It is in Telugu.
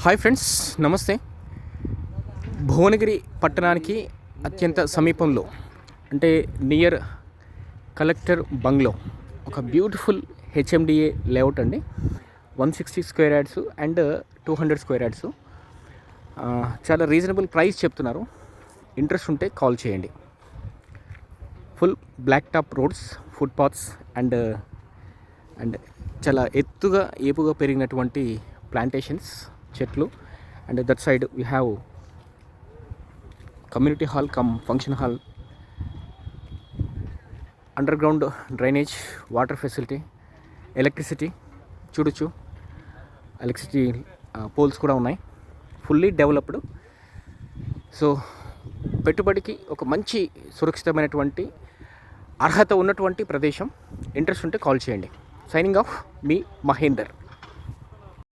హాయ్ ఫ్రెండ్స్, నమస్తే. భువనగిరి పట్టణానికి అత్యంత సమీపంలో అంటే నియర్ కలెక్టర్ బంగ్లో ఒక బ్యూటిఫుల్ హెచ్ఎండిఏ లేఅవుట్ అండి. 160 square yards and 200 square yards. చాలా రీజనబుల్ ప్రైస్ చెప్తున్నారు. ఇంట్రెస్ట్ ఉంటే కాల్ చేయండి. Full black top roads, footpaths and చాలా ఏపుగా పెరిగినటువంటి ప్లాంటేషన్స్, చెట్లు. And that side we have community hall cum function hall, underground drainage, water facility, electricity చూడొచ్చు. ఎలక్ట్రిసిటీ పోల్స్ కూడా ఉన్నాయి. Fully developed. సో పెట్టుబడికి ఒక మంచి సురక్షితమైనటువంటి అర్హత ఉన్నటువంటి ప్రదేశం. ఇంట్రెస్ట్ ఉంటే కాల్ చేయండి. సైనింగ్ ఆఫ్, మీ మహేందర్.